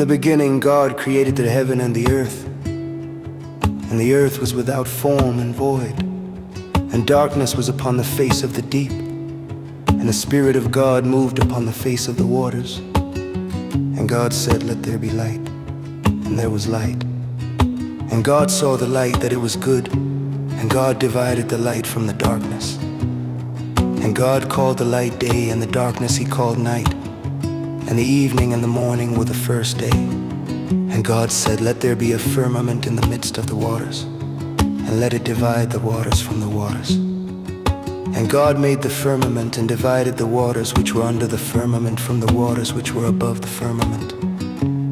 the beginning God created the heaven and the earth was without form and void, and darkness was upon the face of the deep, and the Spirit of God moved upon the face of the waters. And God said, "Let there be light," and there was light. And God saw the light that it was good, and God divided the light from the darkness. And God called the light day, and the darkness he called night. And the evening and the morning were the first day. And God said, "Let there be a firmament in the midst of the waters, and let it divide the waters from the waters." And God made the firmament and divided the waters which were under the firmament from the waters which were above the firmament.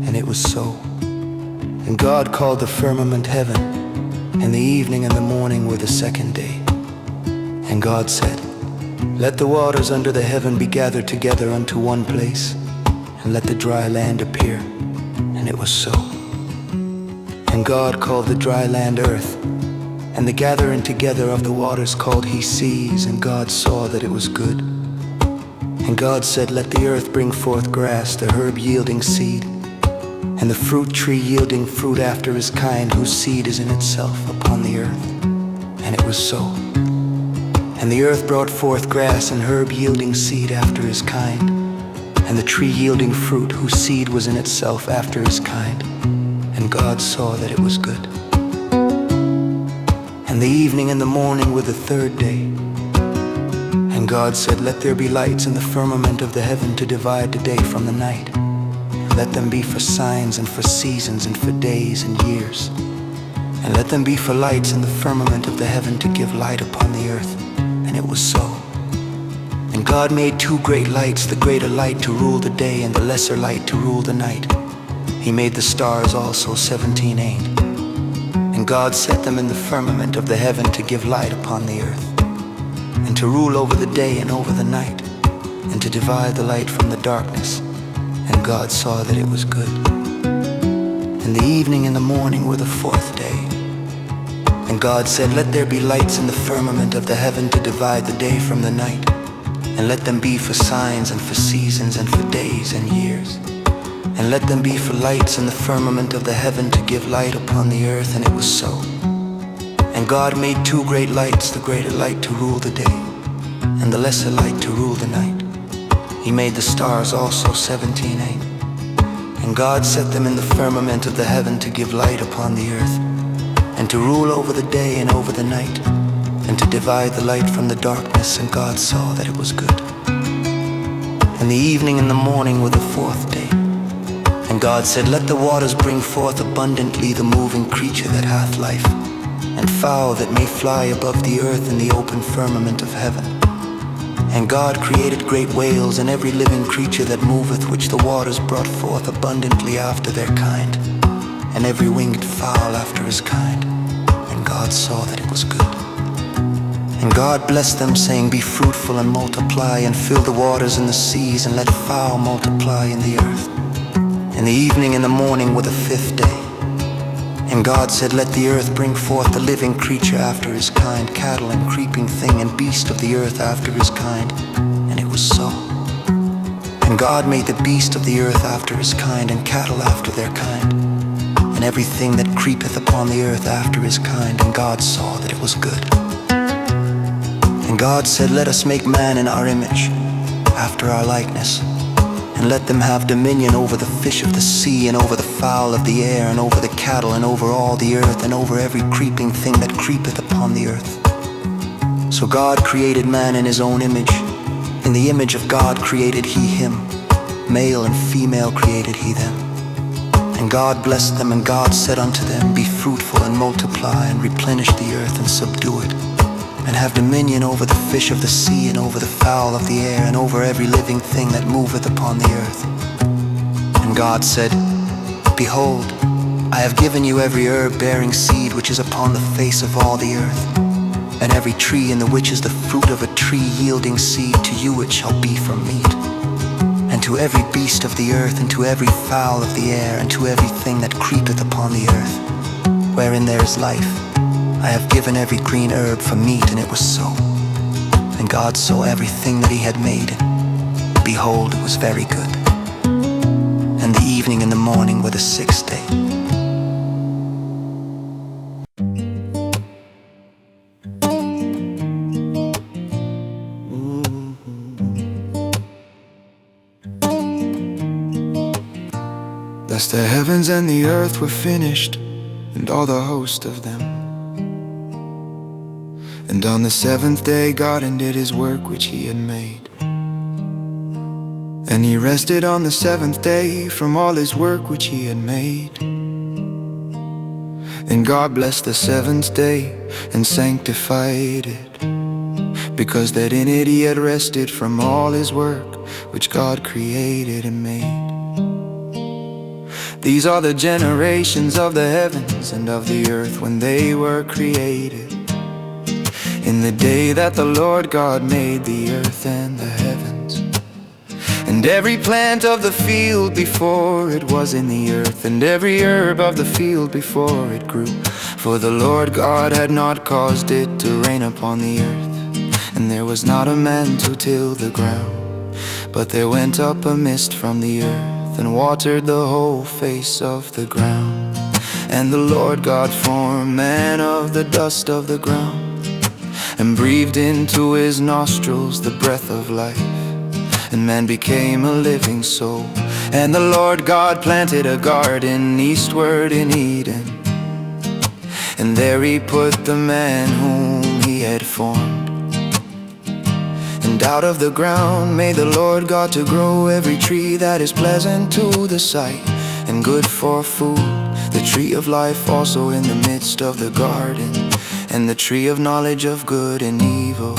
And it was so. And God called the firmament heaven, and the evening and the morning were the second day. And God said, "Let the waters under the heaven be gathered together unto one place, and let the dry land appear." And it was so. And God called the dry land earth, and the gathering together of the waters called he seas. And God saw that it was good. And God said, "Let the earth bring forth grass, the herb yielding seed, and the fruit tree yielding fruit after his kind, whose seed is in itself upon the earth." And it was so. And the earth brought forth grass and herb yielding seed after his kind, and the tree yielding fruit, whose seed was in itself after his kind. And God saw that it was good. And the evening and the morning were the third day. And God said, "Let there be lights in the firmament of the heaven to divide the day from the night. Let them be for signs and for seasons and for days and years. And let them be for lights in the firmament of the heaven to give light upon the earth." And it was so. And God made two great lights, the greater light to rule the day, and the lesser light to rule the night. He made the stars also 17 And God set them in the firmament of the heaven to give light upon the earth, and to rule over the day and over the night, and to divide the light from the darkness. And God saw that it was good. And the evening and the morning were the fourth day. And God said, "Let there be lights in the firmament of the heaven to divide the day from the night, and let them be for signs and for seasons and for days and years. And let them be for lights in the firmament of the heaven to give light upon the earth." And it was so. And God made two great lights, the greater light to rule the day, and the lesser light to rule the night. He made the stars also 17 And God set them in the firmament of the heaven to give light upon the earth, and to rule over the day and over the night, and to divide the light from the darkness. And God saw that it was good. And the evening and the morning were the fourth day. And God said, "Let the waters bring forth abundantly the moving creature that hath life, and fowl that may fly above the earth in the open firmament of heaven." And God created great whales and every living creature that moveth, which the waters brought forth abundantly after their kind, and every winged fowl after his kind. And God saw that it was good. And God blessed them, saying, "Be fruitful and multiply, and fill the waters and the seas, and let fowl multiply in the earth." And the evening and the morning were the fifth day. And God said, "Let the earth bring forth the living creature after his kind, cattle and creeping thing and beast of the earth after his kind." And it was so. And God made the beast of the earth after his kind, and cattle after their kind, and everything that creepeth upon the earth after his kind. And God saw that it was good. And God said, "Let us make man in our image, after our likeness, and let them have dominion over the fish of the sea, and over the fowl of the air, and over the cattle, and over all the earth, and over every creeping thing that creepeth upon the earth." So God created man in his own image. In the image of God created he him. Male and female created he them. And God blessed them, and God said unto them, "Be fruitful and multiply, and replenish the earth and subdue it, and have dominion over the fish of the sea, and over the fowl of the air, and over every living thing that moveth upon the earth." And God said, "Behold, I have given you every herb bearing seed which is upon the face of all the earth, and every tree in the which is the fruit of a tree yielding seed, to you it shall be for meat. And to every beast of the earth, and to every fowl of the air, and to everything that creepeth upon the earth, wherein there is life, I have given every green herb for meat." And it was so. And God saw everything that he had made, and behold, it was very good. and the evening and the morning were the sixth day. Thus the heavens and the earth were finished, and all the host of them. And on the seventh day God undid his work which he had made. And he rested on the seventh day from all his work which he had made. And God blessed the seventh day and sanctified it, because that in it he had rested from all his work which God created and made. These are the generations of the heavens and of the earth when they were created, in the day that the Lord God made the earth and the heavens. And every plant of the field before it was in the earth, and every herb of the field before it grew. For the Lord God had not caused it to rain upon the earth, and there was not a man to till the ground. But there went up a mist from the earth, and watered the whole face of the ground. And the Lord God formed man of the dust of the ground, and breathed into his nostrils the breath of life, and man became a living soul. And the Lord God planted a garden eastward in Eden, and there he put the man whom he had formed. And out of the ground made the Lord God to grow every tree that is pleasant to the sight and good for food, the tree of life also in the midst of the garden, and the tree of knowledge of good and evil.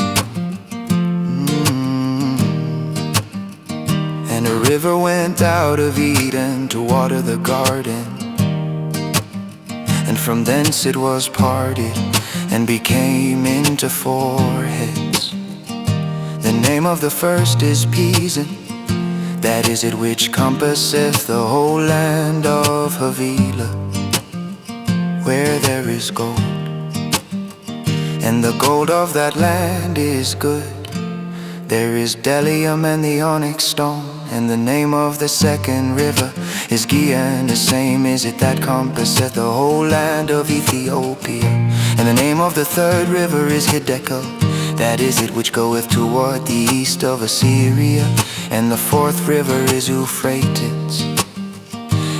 And a river went out of Eden to water the garden, and from thence it was parted and became into four heads. The name of the first is Pison, that is it which compasseth the whole land of Havilah, where there is gold. And the gold of that land is good. There is bdellium and the onyx stone. And the name of the second river is Gihon, the same is it that compasseth the whole land of Ethiopia. And the name of the third river is Hiddekel, that is it which goeth toward the east of Assyria. And the fourth river is Euphrates.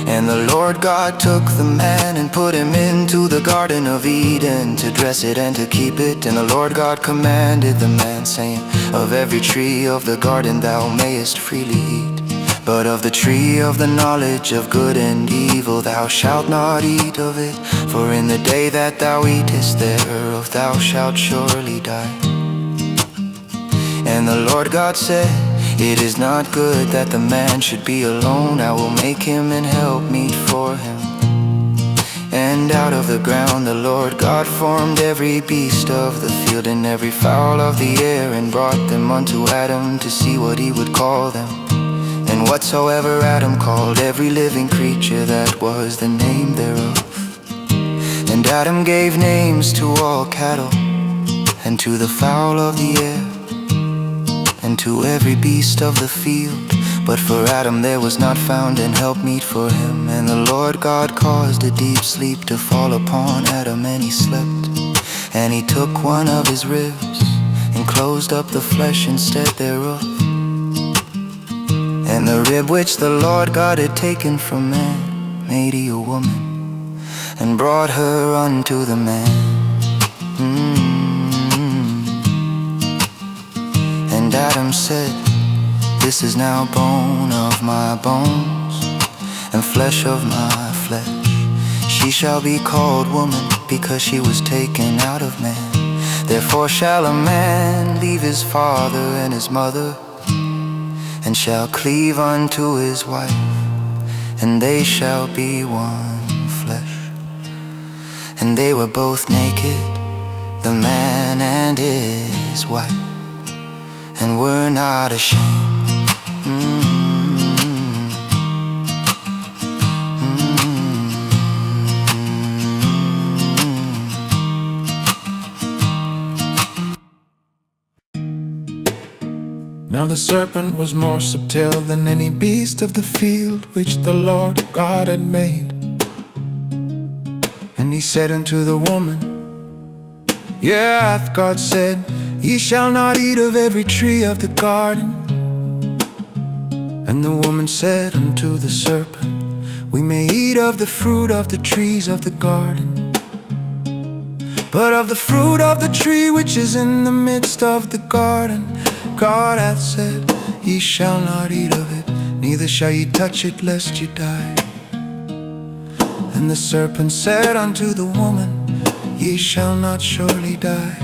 And the Lord God took the man and put him into the garden of Eden, to dress it and to keep it. And the Lord God commanded the man, saying, Of every tree of the garden thou mayest freely eat, but of the tree of the knowledge of good and evil thou shalt not eat of it, for in the day that thou eatest thereof thou shalt surely die. And the Lord God said, It is not good that the man should be alone. I will make him an helpmeet for him. And out of the ground the Lord God formed every beast of the field and every fowl of the air, and brought them unto Adam to see what he would call them. And whatsoever Adam called every living creature, that was the name thereof. And Adam gave names to all cattle, and to the fowl of the air, and to every beast of the field. But for Adam there was not found an helpmeet for him. And the Lord God caused a deep sleep to fall upon Adam, and he slept. And he took one of his ribs, and closed up the flesh instead thereof. And the rib which the Lord God had taken from man made he a woman, and brought her unto the man. And Adam said, This is now bone of my bones, and flesh of my flesh. She shall be called woman, because she was taken out of man. Therefore shall a man leave his father and his mother, and shall cleave unto his wife, and they shall be one flesh. And they were both naked, the man and his wife, and were not ashamed. Now the serpent was more subtle than any beast of the field which the Lord God had made. And he said unto the woman, Yea, hath God said, Ye shall not eat of every tree of the garden? And the woman said unto the serpent, We may eat of the fruit of the trees of the garden, but of the fruit of the tree which is in the midst of the garden, God hath said, Ye shall not eat of it, neither shall ye touch it, lest ye die. And the serpent said unto the woman, Ye shall not surely die.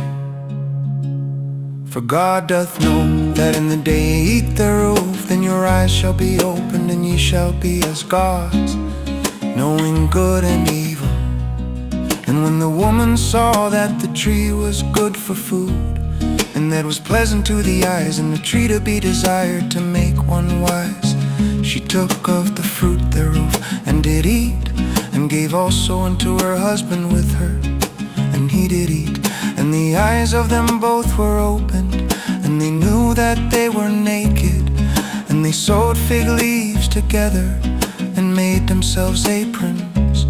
For God doth know that in the day ye eat thereof, then your eyes shall be opened, and ye shall be as gods, knowing good and evil. And when the woman saw that the tree was good for food, and that was pleasant to the eyes, and the tree to be desired to make one wise, she took of the fruit thereof, and did eat, and gave also unto her husband with her, and he did eat. And the eyes of them both were opened, and they knew that they were naked. And they sewed fig leaves together, and made themselves aprons.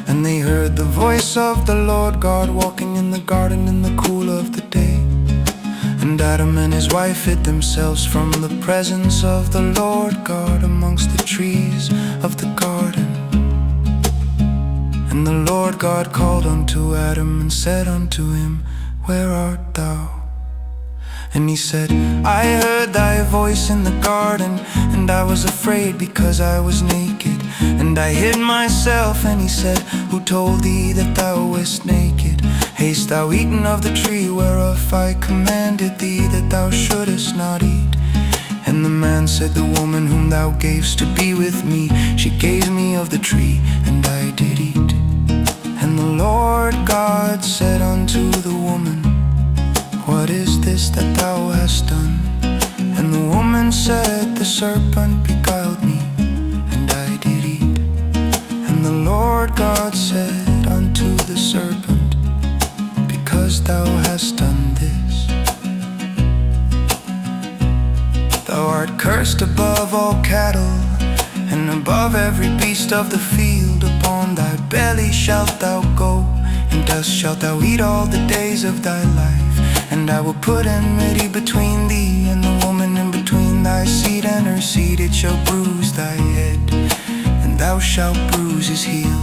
And they heard the voice of the Lord God walking in the garden in the cool of the day. And Adam and his wife hid themselves from the presence of the Lord God amongst the trees of the garden. And the Lord God called unto Adam and said unto him, Where art thou? And he said, I heard thy voice in the garden, and I was afraid because I was naked, and I hid myself. And he said, Who told thee that thou wast naked? Hast thou eaten of the tree whereof I commanded thee that thou shouldest not eat? And the man said, The woman whom thou gavest to be with me, she gave me of the tree, and I did eat. And the Lord God said unto the woman, What is this that thou hast done? And the woman said, The serpent beguiled me, and I did eat. And the Lord God said unto the serpent, Because thou hast done this, thou art cursed above all cattle, and above every beast of the field. Upon thy belly shalt thou go, and dust shalt thou eat all the days of thy life. And I will put enmity between thee and the woman, and between thy seed and her seed. It shall bruise thy head, and thou shalt bruise his heel.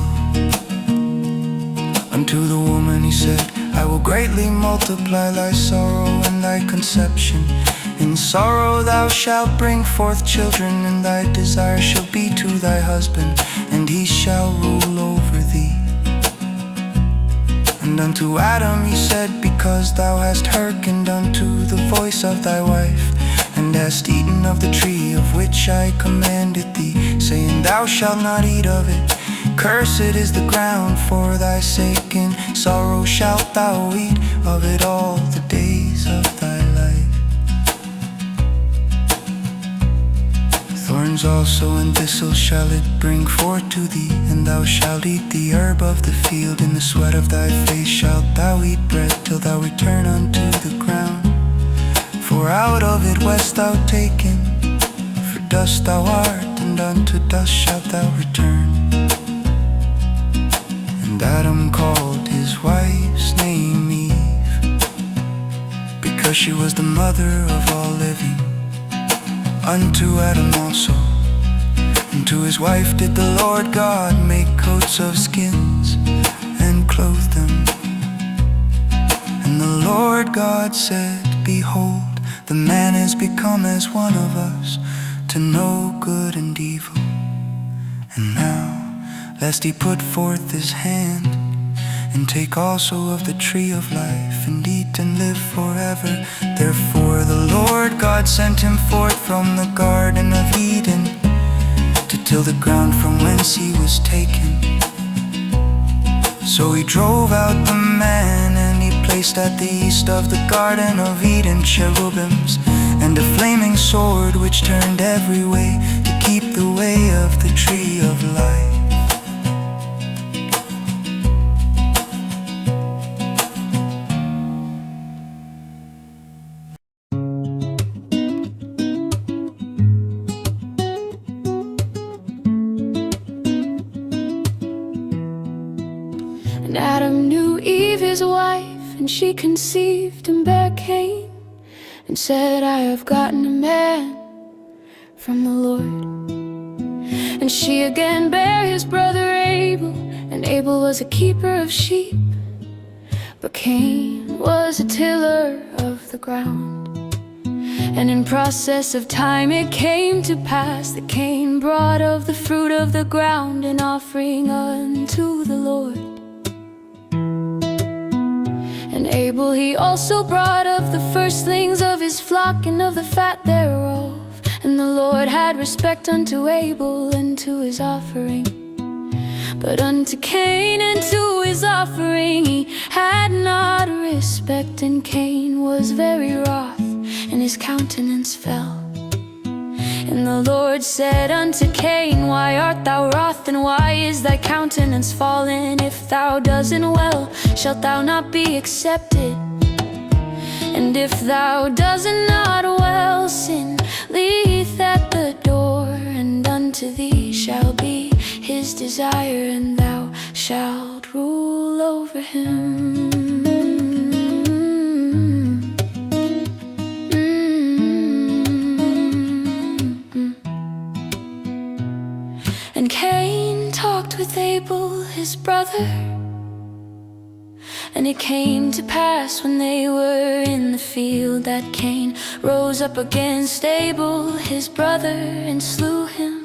Unto the woman he said, I will greatly multiply thy sorrow and thy conception. In sorrow thou shalt bring forth children, and thy desire shall be to thy husband, and he shall rule over thee. And unto Adam he said, Because thou hast hearkened unto the voice of thy wife, and hast eaten of the tree of which I commanded thee, saying, Thou shalt not eat of it. Cursed is the ground for thy sake, in sorrow shalt thou eat of it all the days of thy life. Thorns also and thistles shall it bring forth to thee, and thou shalt eat the herb of the field. In the sweat of thy face shalt thou eat bread, till thou return unto the ground. For out of it wast thou taken, for dust thou art, and unto dust shalt thou return. And Adam called his wife's name Eve, because she was the mother of all living. Unto Adam also, and to his wife did the Lord God make coats of skins, and clothe them. And the Lord God said, Behold, the man is become as one of us, to know good and evil. And now, lest he put forth his hand, and take also of the tree of life, and eat and live forever. Therefore the Lord God sent him forth from the Garden of Eden, to till the ground from whence he was taken. So he drove out the man, and he placed at the east of the Garden of Eden cherubims, and a flaming sword which turned every way, to keep the way of the tree of life. Adam knew Eve his wife, and she conceived and bare Cain, and said, I have gotten a man from the Lord. And she again bare his brother Abel, and Abel was a keeper of sheep, but Cain was a tiller of the ground. And in process of time it came to pass that Cain brought of the fruit of the ground an offering unto the Lord. And Abel he also brought of the firstlings of his flock and of the fat thereof. And the Lord had respect unto Abel and to his offering, but unto Cain and to his offering he had not respect. And Cain was very wroth, and his countenance fell. And the Lord said unto Cain, Why art thou wroth, and why is thy countenance fallen? If thou doest well, shalt thou not be accepted? And if thou doest not well, sin lieth at the door, and unto thee shall be his desire, and thou shalt rule over him. And Cain talked with Abel his brother. And it came to pass when they were in the field that Cain rose up against Abel his brother and slew him.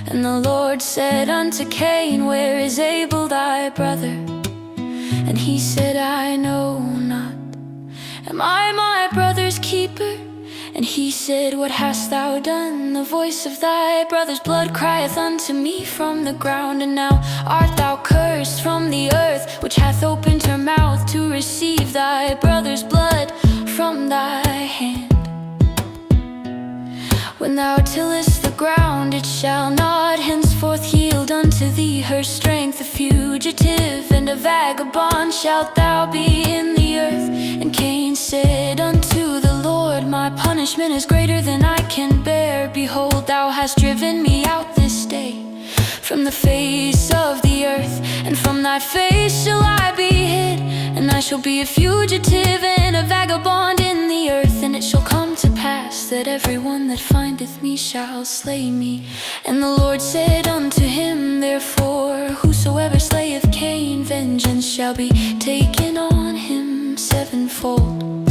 And the Lord said unto Cain, Where is Abel thy brother? And he said, I know not. Am I my brother's keeper? And he said, What hast thou done? The voice of thy brother's blood crieth unto me from the ground. And now art thou cursed from the earth, which hath opened her mouth to receive thy brother's blood from thy hand. When thou tillest the ground, it shall not henceforth yield unto thee her strength. A fugitive and a vagabond shalt thou be in the earth. And Cain said unto the Lord, My punishment is greater than I can bear. Behold, thou hast driven me out this day from the face of the earth, and from thy face shall I be hid. And I shall be a fugitive and a vagabond in the earth. And it shall come to pass that every one that findeth me shall slay me. And the Lord said unto him, Therefore whosoever slayeth Cain, vengeance shall be taken on him sevenfold.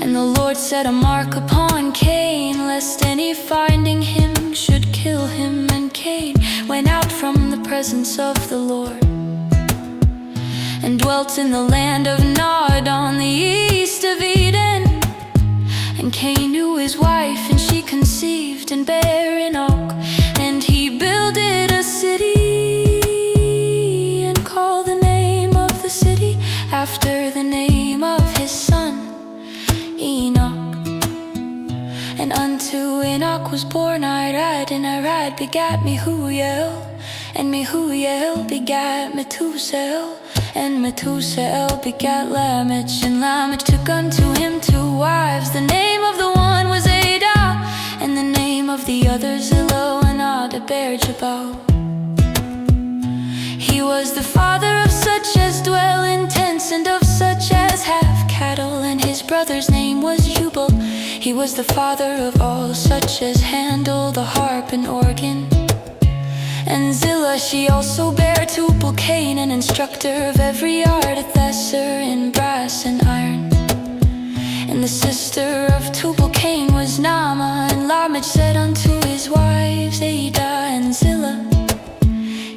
And the Lord set a mark upon Cain, lest any finding him should kill him. And Cain went out from the presence of the Lord, and dwelt in the land of Nod on the east of Eden. And Cain knew his wife, and she conceived and bare Enoch. And he builded a city, and called the name of the city after the name of his son Enoch. And unto Enoch was born Irad, and Irad begat Mehujael, and Mehujael begat Methusael, and Methusael begat Lamech. And Lamech took unto him 2 wives. The name of the one was Adah, and the name of the other Zillah. And Adah bare Jabal. He was the father of such as dwell in tents, and of such as have cattle. And his brother's name was Jubal. He was the father of all such as handle the harp and organ. And Zillah, she also bare Tubal-Cain, an instructor of every art, a thesser in brass and iron. And the sister of Tubal-Cain was Naamah. And Lamech said unto his wives, Adah and Zillah,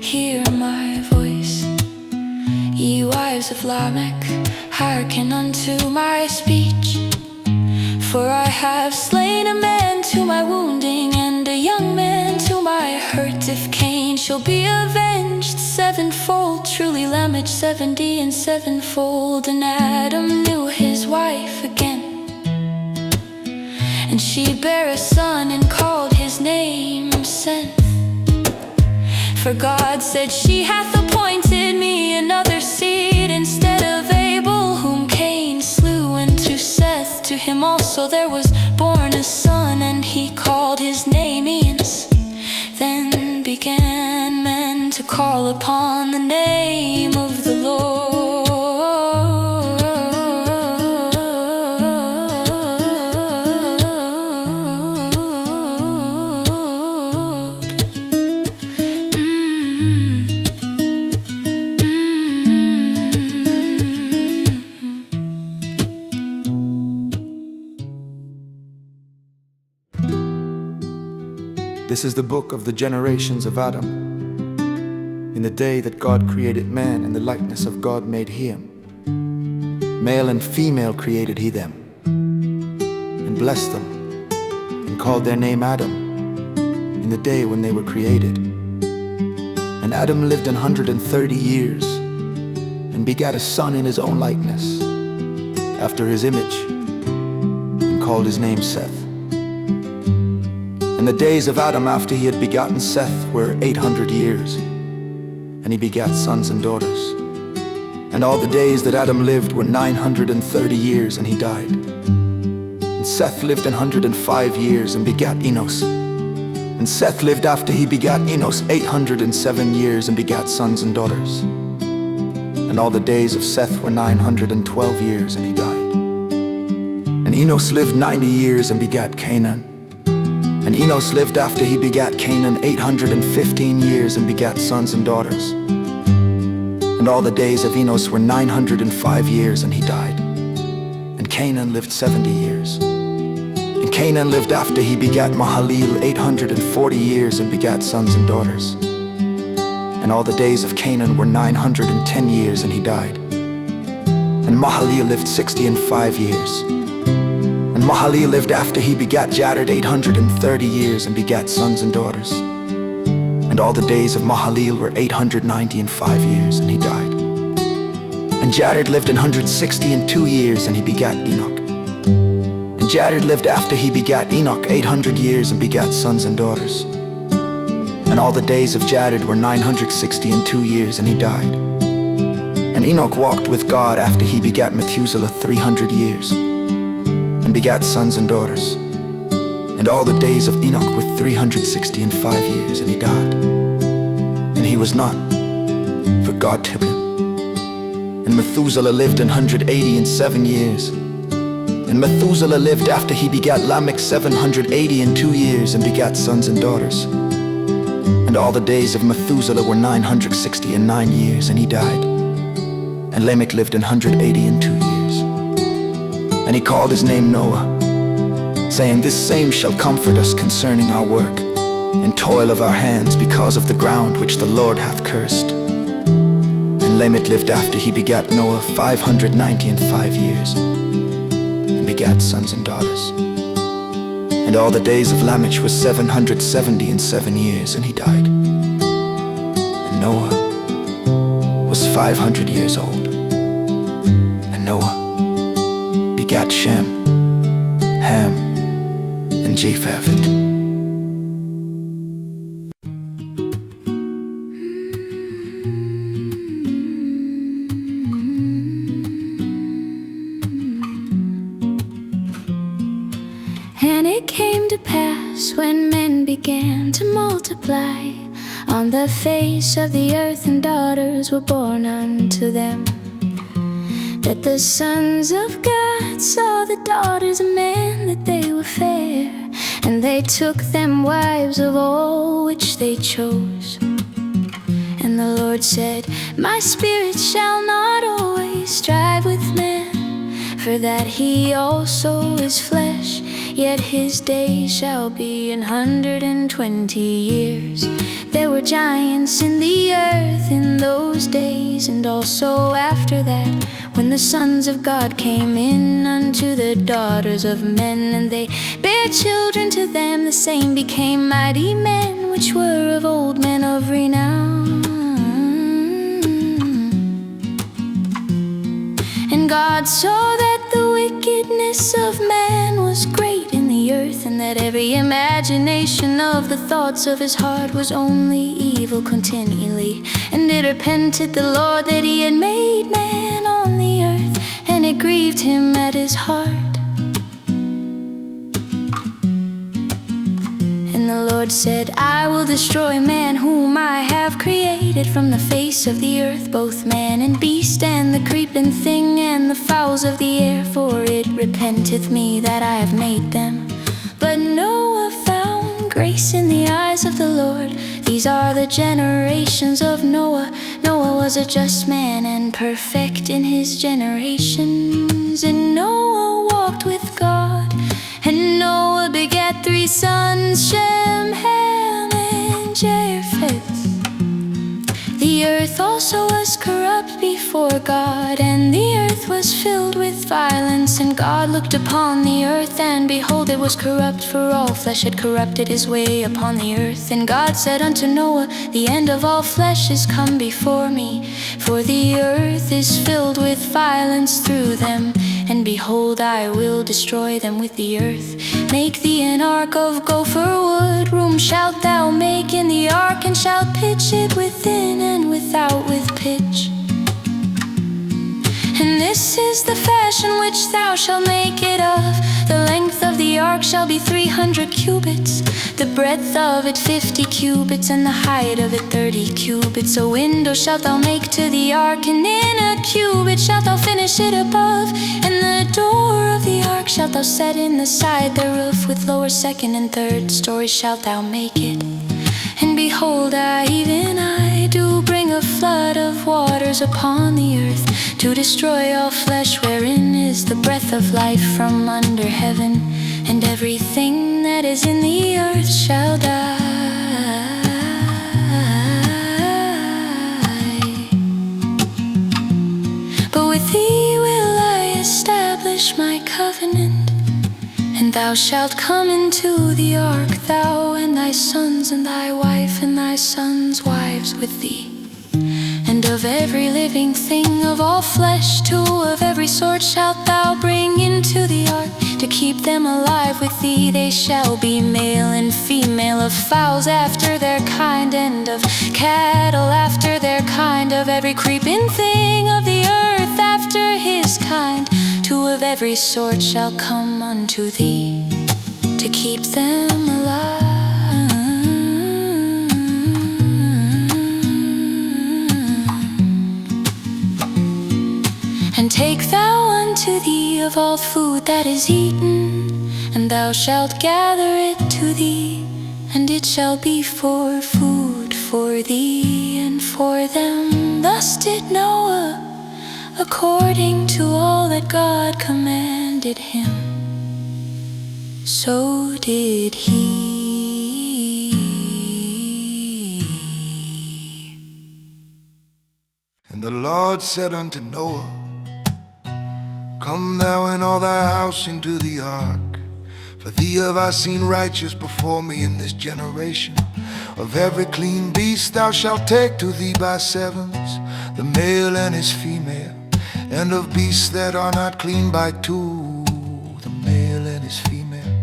Hear my voice, ye wives of Lamech, hearken unto my speech. For I have slain a man to my wounding, and a young man to my hurt. If Cain shall be avenged sevenfold, truly Lamech 70 and sevenfold. And Adam knew his wife again, and she bare a son, and called his name Seth. For God said, She hath appointed me another seed instead of Abel, whom Cain slew. And to Seth, to him also there was born a son, and he called his name Enos. Then began men to call upon the name This is the book of the generations of Adam. In the day that God created man, in the likeness of God made he him. Male and female created he them, and blessed them, and called their name Adam, in the day when they were created. And Adam lived 130 years, and begat a son in his own likeness, after his image, and called his name Seth. And the days of Adam after he had begotten Seth were 800 years, and he begat sons and daughters. And all the days that Adam lived were 930 years, and he died. And Seth lived 105 years, and begat Enos. And Seth lived after he begat Enos 807 years, and begat sons and daughters. And all the days of Seth were 912 years, and he died. And Enos lived 90 years, and begat Canaan. And Enos lived after he begat Canaan 815 years, and begat sons and daughters. And all the days of Enos were 905 years, and he died. And Canaan lived 70 years. And Canaan lived after he begat Mahalalel 840 years, and begat sons and daughters. And all the days of Canaan were 910 years, and he died. And Mahalalel lived 65 years. And Mahalalel lived after he begat Jared 830 years, and begat sons and daughters. And all the days of Mahalalel were 895 years, and he died. And Jared lived 162 years, and he begat Enoch. And Jared lived after he begat Enoch 800 years, and begat sons and daughters. And all the days of Jared were 962 years, and he died. And Enoch walked with God after he begat Methuselah 300 years, and begat sons and daughters. And all the days of Enoch were 365 years, and he died. And he was not, for God took him. And Methuselah lived 187 years. And Methuselah lived after he begat Lamech 782 years, and begat sons and daughters. And all the days of Methuselah were 969 years, and he died. And Lamech lived 182 years. And he called his name Noah, saying, This same shall comfort us concerning our work and toil of our hands, because of the ground which the Lord hath cursed. And Lamech lived after he begat Noah 595 years, and begat sons and daughters. And all the days of Lamech was 777 years, and he died. And Noah was 500 years old. And Noah begat Shem, Ham, and Japheth. And it came to pass, when men began to multiply on the face of the earth, and daughters were born unto them, that the sons of God saw the daughters of men, that they were fair, and they took them wives of all which they chose. And the Lord said, My spirit shall not always strive with man, for that he also is flesh, yet his days shall be 120 years. There were giants in the earth in those days, and also after that, when the sons of God came in unto the daughters of men, and they bare children to them, the same became mighty men, which were of old, men of renown. And God saw that the wickedness of man was great in the earth, and that every imagination of the thoughts of his heart was only evil continually. And it repented the Lord that he had made man on the earth, and it grieved him at his heart. And the Lord said, I will destroy man whom I have created from the face of the earth, both man and beast, and the creeping thing, and the fowls of the air, for it repenteth me that I have made them. But Noah found grace in the eyes of the Lord. These are the generations of Noah. Noah was a just man, and perfect in his generations. And Noah walked with God. And Noah begat 3 sons, Shem, Ham, Japheth. The earth also was corrupt before God, and the earth was filled with violence. And God looked upon the earth, and behold, it was corrupt, for all flesh had corrupted his way upon the earth. And God said unto Noah, the end of all flesh is come before me, for the earth is filled with violence through them. And behold, I will destroy them with the earth. Make thee an ark of gopher wood. Room shalt thou make in the ark, and shalt pitch it within and without with pitch. And this is the fashion which thou shalt make it of. The length of the ark shall be 300 cubits, the breadth of it 50 cubits, and the height of it 30 cubits. A window shalt thou make to the ark, and in a cubit shalt thou finish it above. And the door of the ark shalt thou set in the side thereof. With lower, second, and third stories shalt thou make it. And behold, even I do bring a flood of waters upon the earth, to destroy all flesh, wherein is the breath of life from under heaven. And everything that is in the earth shall die. But with thee will I establish my covenant. And thou shalt come into the ark, thou and thy sons, and thy wife, and thy sons' wives with thee. And of every living thing of all flesh, 2 of every sort shalt thou bring into the ark, to keep them alive with thee. They shall be male and female, of fowls after their kind, and of cattle after their kind, of every creeping thing of the earth after his kind. 2 of every sort shall come unto thee, to keep them alive. And take thou unto thee of all food that is eaten, and thou shalt gather it to thee, and it shall be for food for thee and for them. Thus did Noah, according to all that God commanded him, so did he. And the Lord said unto Noah, Come thou and all thy house into the ark, for thee have I seen righteous before me in this generation. Of every clean beast thou shalt take to thee by sevens, the male and his female, and of beasts that are not clean by 2, the male and his female.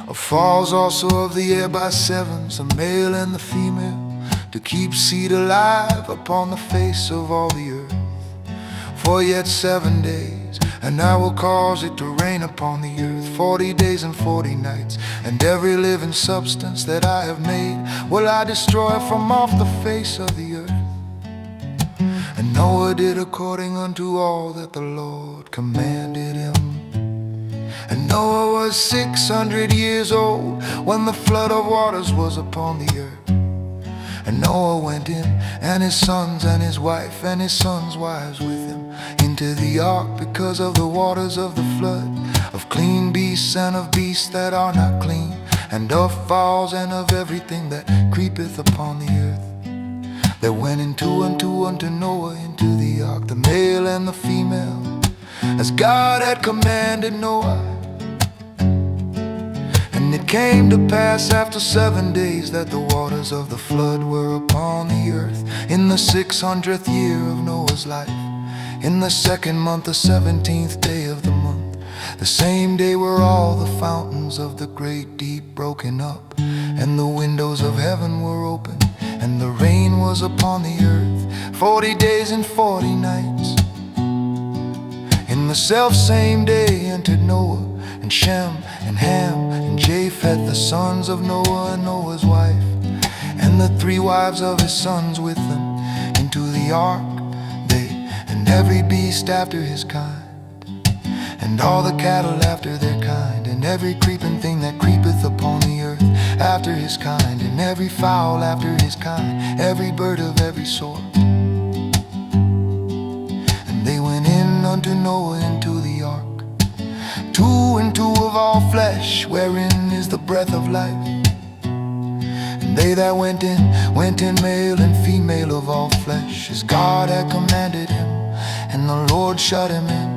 Of fowls also of the air by sevens, the male and the female, to keep seed alive upon the face of all the earth. For yet 7 days, and I will cause it to rain upon the earth 40 days and 40 nights, and every living substance that I have made will I destroy from off the face of the earth. And Noah did according unto all that the Lord commanded him. And Noah was 600 years old when the flood of waters was upon the earth. And Noah went in, and his sons and his wife and his sons' wives with him, into the ark, because of the waters of the flood, of clean beasts and of beasts that are not clean, and of fowls and of everything that creepeth upon the earth. There went unto Noah into the ark, the male and the female, as God had commanded Noah. And it came to pass after 7 days that the waters of the flood were upon the earth, in the 600th year of Noah's life, in the 2nd month, the 17th day of the month. The same day were all the fountains of the great deep broken up, and the windows of heaven were open, and the rain was upon the earth 40 days and 40 nights. In the selfsame day entered Noah, and Shem, and Ham, and Japheth, the sons of Noah, and Noah's wife, and the 3 wives of his sons with them, into the ark, they and every beast after his kind, and all the cattle after their kind, and every creeping thing that creepeth upon the earth after his kind, and every fowl after his kind, every bird of every sort. And they went in unto Noah into the ark, 2 and 2 of all flesh, wherein is the breath of life. And they that went in male and female of all flesh, as God had commanded him, and the Lord shut him in.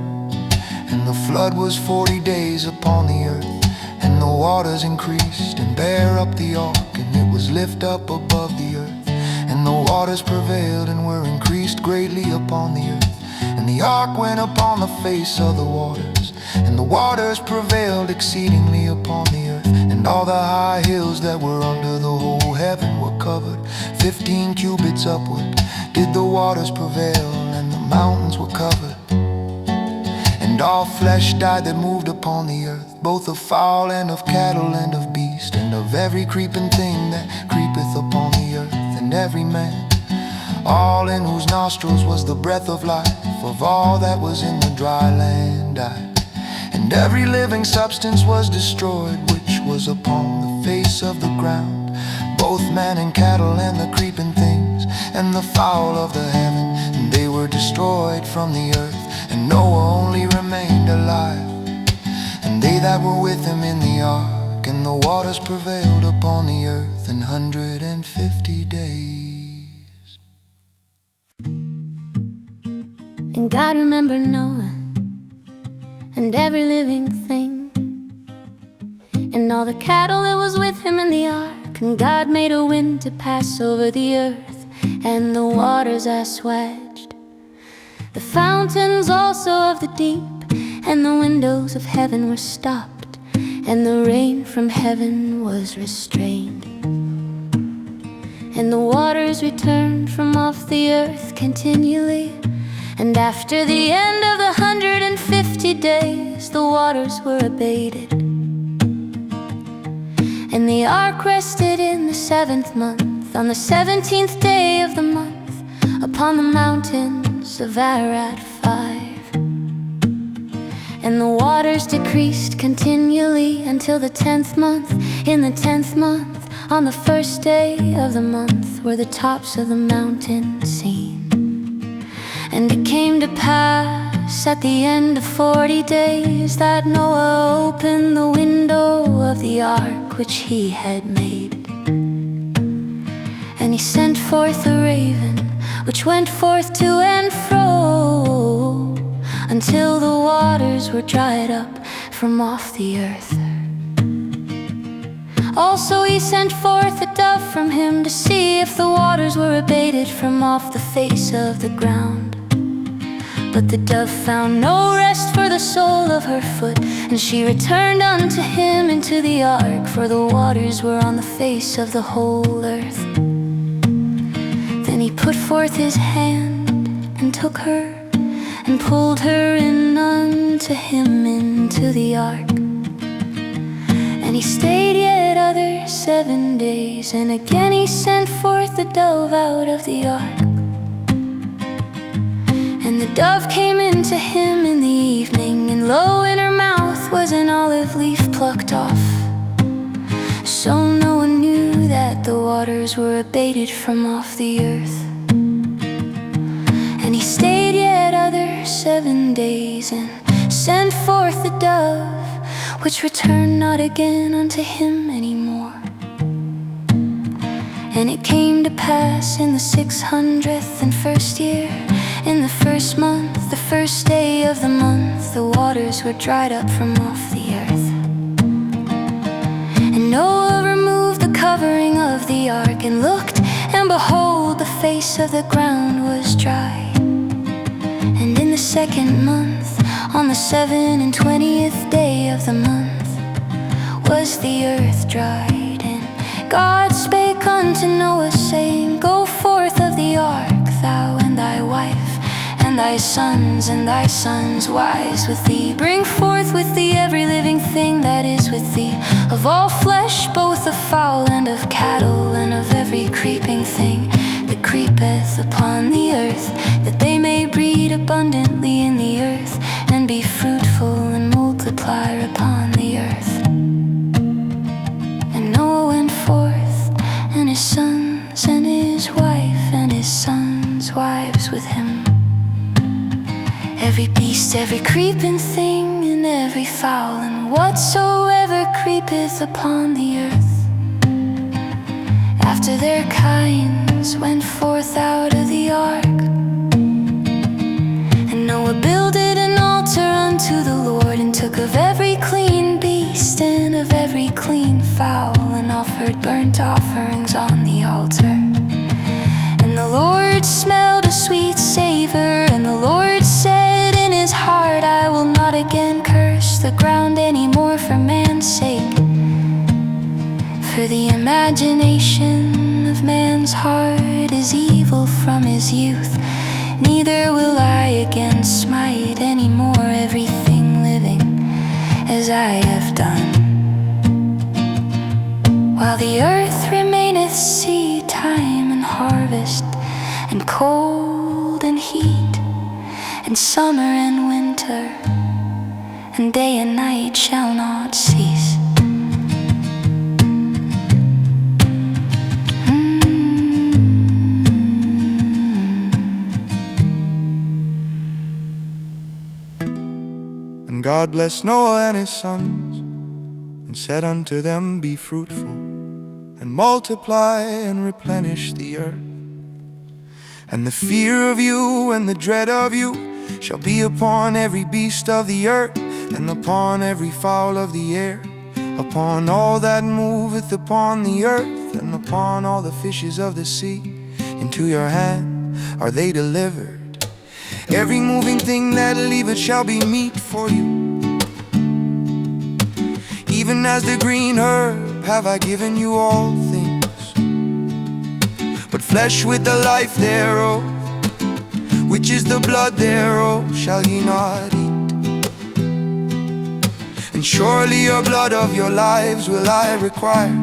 And the flood was 40 days upon the earth, and the waters increased, and bare up the ark, and it was lift up above the earth. And the waters prevailed, and were increased greatly upon the earth. And the ark went upon the face of the waters, and the waters prevailed exceedingly upon the earth. And all the high hills that were under the whole heaven were covered. 15 cubits upward did the waters prevail, and the mountains were covered. And all flesh died that moved upon the earth, both of fowl and of cattle and of beast, and of every creeping thing that creepeth upon the earth. And every man, all in whose nostrils was the breath of life, of all that was in the dry land died. And every living substance was destroyed, which was upon the face of the ground, both man and cattle and the creeping things, and the fowl of the heaven. And they were destroyed from the earth, and Noah only remained alive, and they that were with him in the ark. And the waters prevailed upon the earth 150 days. And God remembered Noah and every living thing, and all the cattle that was with him in the ark. And God made a wind to pass over the earth, and the waters assuaged the fountains also of the deep, and the windows of heaven were stopped, and the rain from heaven was restrained. And the waters returned from off the earth continually. And after the end of the 150 days, the waters were abated. And the ark rested in the 7th month, on the 17th day of the month, upon the mountains of Ararat 5. And the waters decreased continually until the 10th month. In the 10th month, on the 1st day of the month, were the tops of the mountains seen. And it came to pass at the end of 40 days that Noah opened the window of the ark which he had made. And he sent forth a raven, which went forth to and fro, until the waters were dried up from off the earth. Also he sent forth a dove from him, to see if the waters were abated from off the face of the ground. But the dove found no rest for the sole of her foot, and she returned unto him into the ark, for the waters were on the face of the whole earth. Then he put forth his hand, and took her, and pulled her in unto him into the ark. And he stayed yet other 7 days, and again he sent forth the dove out of the ark. And the dove came into him in the evening, and lo, in her mouth was an olive leaf plucked off. So Noah knew that the waters were abated from off the earth. And he stayed yet other 7 days, and sent forth the dove, which returned not again unto him any more. And it came to pass in the 601st year, in the 1st month, the 1st day of the month, the waters were dried up from off the earth. And Noah removed the covering of the ark, and looked, and behold, the face of the ground was dry. And in the 2nd month, on the 27th day of the month, was the earth dried. And God spake unto Noah, saying, Go forth of the ark, thou and thy wife, and thy sons' wives with thee. Bring forth with thee every living thing that is with thee, of all flesh, both of fowl and of cattle, and of every creeping thing that creepeth upon the earth, that they may breed abundantly in the earth, and be fruitful and multiply upon the earth. And Noah went forth, and his sons, and his wife, and his sons' wives with him. Every beast, every creeping thing, and every fowl, and whatsoever creepeth upon the earth. after their kinds went forth out of the ark. And Noah builded an altar unto the Lord, and took of every clean beast and of every clean fowl, and offered burnt offerings on the altar. And the Lord smelled a sweet savor, and the Lord said in his heart, I will not again curse the ground anymore for man's sake. For the imagination of man's heart is evil from his youth. Neither will I again smite any more everything living as I have done. While the earth remaineth, seed time and harvest, and cold and heat, and summer and winter, and day and night shall not cease. And God blessed Noah and his sons, and said unto them, Be fruitful, and multiply, and replenish the earth. And the fear of you and the dread of you shall be upon every beast of the earth, and upon every fowl of the air, upon all that moveth upon the earth, and upon all the fishes of the sea. Into your hand are they delivered. Every moving thing that leaveth shall be meat for you. Even as the green herb have I given you all things. But flesh with the life thereof, which is the blood thereof, shall ye not eat. And surely your blood of your lives will I require.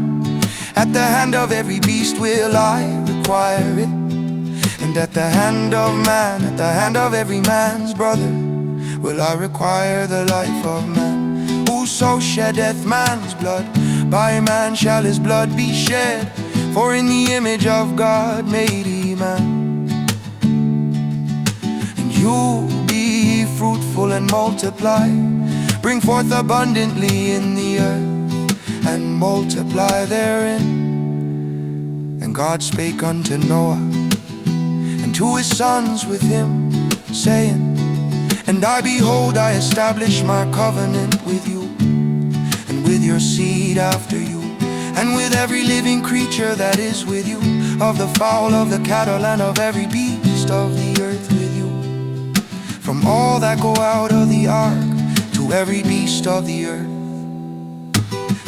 At the hand of every beast will I require it. And at the hand of man, at the hand of every man's brother, will I require the life of man. Whoso sheddeth man's blood, by man shall his blood be shed. For in the image of God made he man. And you be fruitful and multiply, bring forth abundantly in the earth, and multiply therein. And God spake unto Noah, and to his sons with him, saying, And I behold, I establish my covenant with you, and with your seed after you, and with every living creature that is with you, of the fowl, of the cattle, and of every beast of the earth with you, from all that go out of the ark, to every beast of the earth.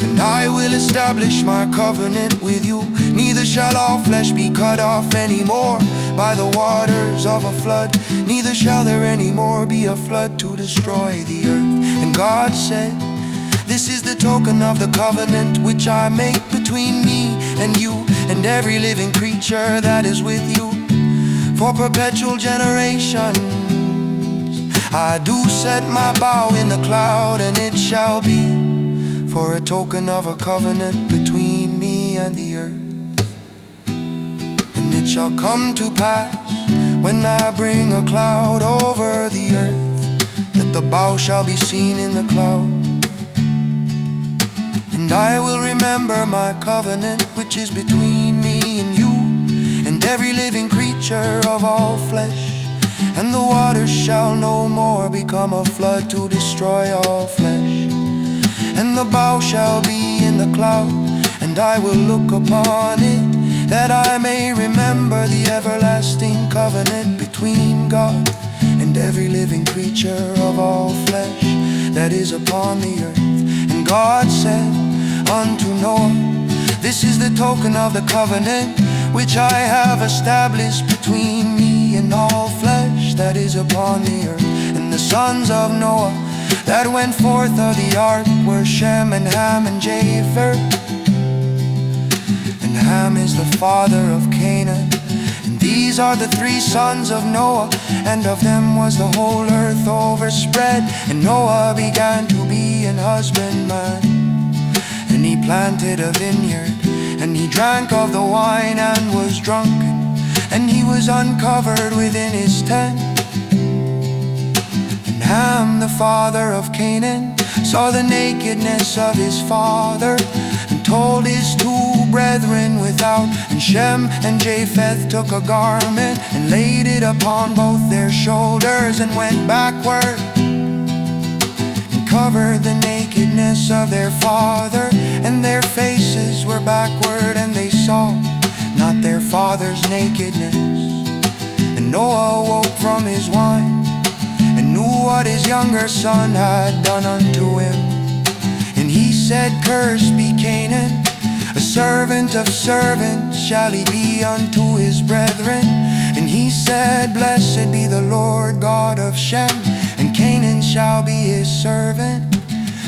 And I will establish my covenant with you, neither shall all flesh be cut off any more by the waters of a flood, neither shall there any more be a flood to destroy the earth. And God said, This is the token of the covenant which I make between me and you, and every living creature that is with you, for perpetual generations. I do set my bow in the cloud, and it shall be for a token of a covenant between me and the earth. And it shall come to pass, when I bring a cloud over the earth, that the bow shall be seen in the cloud. And I will remember my covenant which is between me and you, and every living creature of all flesh. And the waters shall no more become a flood to destroy all flesh. And the bow shall be in the cloud, and I will look upon it, that I may remember the everlasting covenant between God and every living creature of all flesh that is upon the earth. And God said unto Noah, This is the token of the covenant which I have established between me and all flesh that is upon the earth. And the sons of Noah that went forth of the ark were Shem and Ham and Japheth. And Ham is the father of Canaan. And these are the three sons of Noah, and of them was the whole earth overspread. And Noah began to be an husbandman, and he planted a vineyard, and he drank of the wine and was drunken, and he was uncovered within his tent. And Ham, the father of Canaan, saw the nakedness of his father, and told his two brethren without. And Shem and Japheth took a garment and laid it upon both their shoulders, and went backward and covered the nakedness of their father. And their faces were backward, and they saw not their father's nakedness. And Noah awoke from his wine, and knew what his younger son had done unto him. And he said, Cursed be Canaan, a servant of servants shall he be unto his brethren. And he said, Blessed be the Lord God of Shem, and Canaan shall be his servant.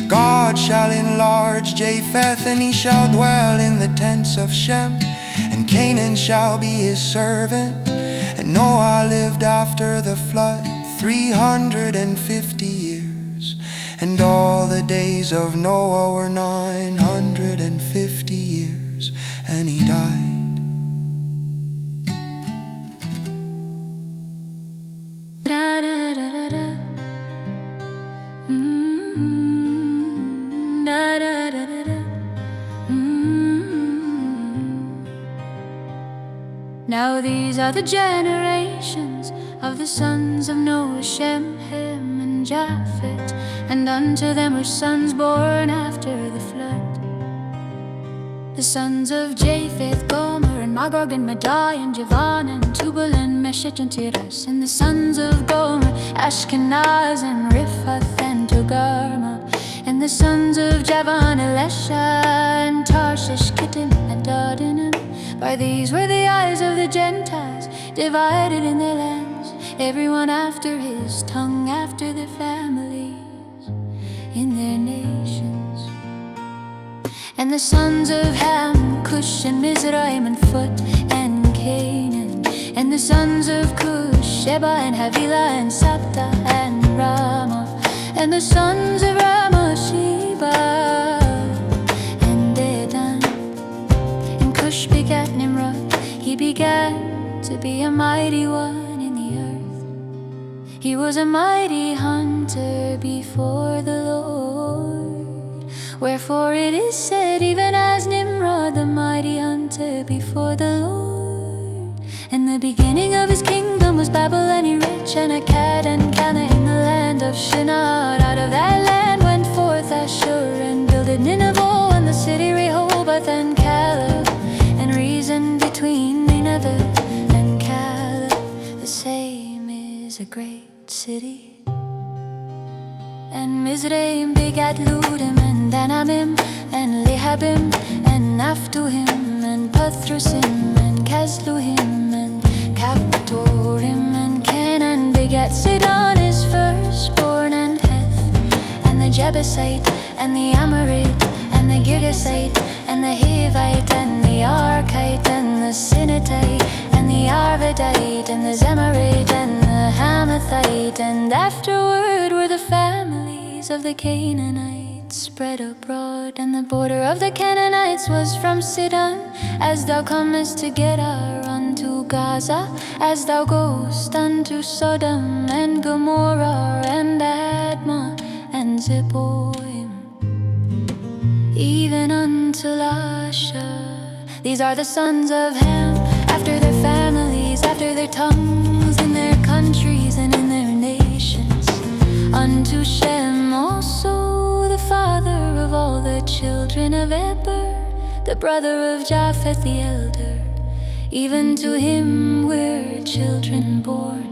God shall enlarge Japheth, and he shall dwell in the tents of Shem, and Canaan shall be his servant. And Noah lived after the flood 350 years, and all the days of Noah were 950 years, and he died. Now these are the generations of the sons of Noah, Shem, Ham, and Japheth, and unto them were sons born after the flood. The sons of Japheth, Gomer, and Magog, and Madai, and Javan, and Tubal, and Meshech, and Tiras. And the sons of Gomer, Ashkenaz, and Riphath, and Togarmah. And the sons of Javan, Elisha, and Tarshish, Kittim, and Dardanim. By these were the eyes of the Gentiles, divided in their lands, everyone after his tongue, after their families, in their nations. And the sons of Ham, Cush, and Mizraim, and Phut, and Canaan. And the sons of Cush, Sheba, and Havilah, and Sabta, and Ramah. And the sons of Ramah, Sheba, Cush begat Nimrod. He began to be a mighty one in the earth. He was a mighty hunter before the Lord. Wherefore it is said, even as Nimrod, the mighty hunter before the Lord. And the beginning of his kingdom was Babel, and he rich, and Akkad, and Calneh in the land of Shinar. Out of that land went forth Ashur, and builded Nineveh, and the city Rehoboth, and Caleb, and reason between Nineveh and Caleb. The same is a great city. And Mizraim begat Ludim, and Anamim, and Lehabim, and Naphtuhim, and Pathrusim, and Casluhim, and Captorim. And Canaan begat Sidon, his firstborn, and Heth, and the Jebusite, and the Amorite, and the Girgasite, and the Hivite, and the Archite, and the Sinitite, and the Arvadite, and the Zemarite, and the Hamathite. And afterward were the families of the Canaanites spread abroad. And the border of the Canaanites was from Sidon, as thou comest to Gerar unto Gaza, as thou goest unto Sodom, and Gomorrah, and Admah, and Zeboim, even unto Lasha. These are the sons of Ham, after their families, after their tongues, in their countries, and in their nations. Unto Shem also, the father of all the children of Eber, the brother of Japheth the elder, even to him were children born.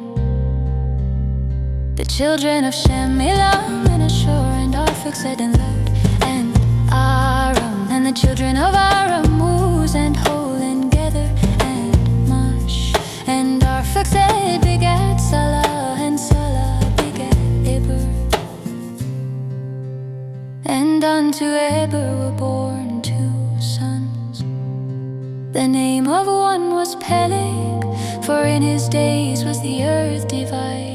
The children of Shem, Elam, and Ashur, and Arphaxad, and Lud, and Aram. And the children of Aram, Uz, and Hol, and Gether, and Mash. And Arphaxad begat Salah, and Salah begat Eber. And unto Eber were born 2 sons. The name of one was Peleg, for in his days was the earth divided.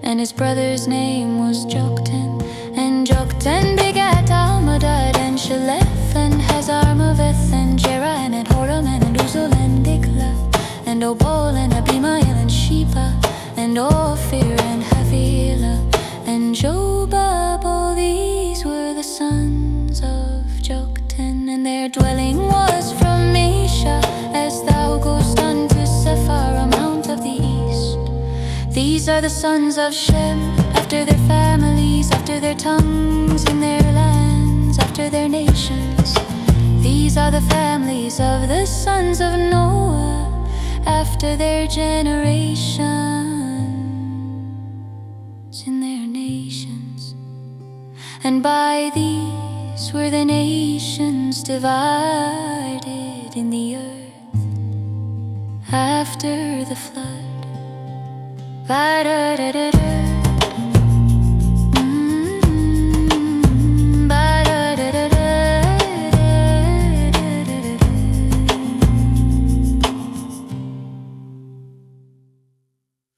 And his brother's name was Joktan. And Joktan begat Almodad, and Shalef, and Hazarmaveth, and Jeran, and Horam, and Uzal, and Dikla, and Obol, and Abimael, and Sheba, and Ophir, and Havilah, and Jobab. All these were the sons of Joktan, and their dwelling was are the sons of Shem, after their families, after their tongues, in their lands, after their nations. These are the families of the sons of Noah, after their generations, in their nations. And by these were the nations divided in the earth after the flood.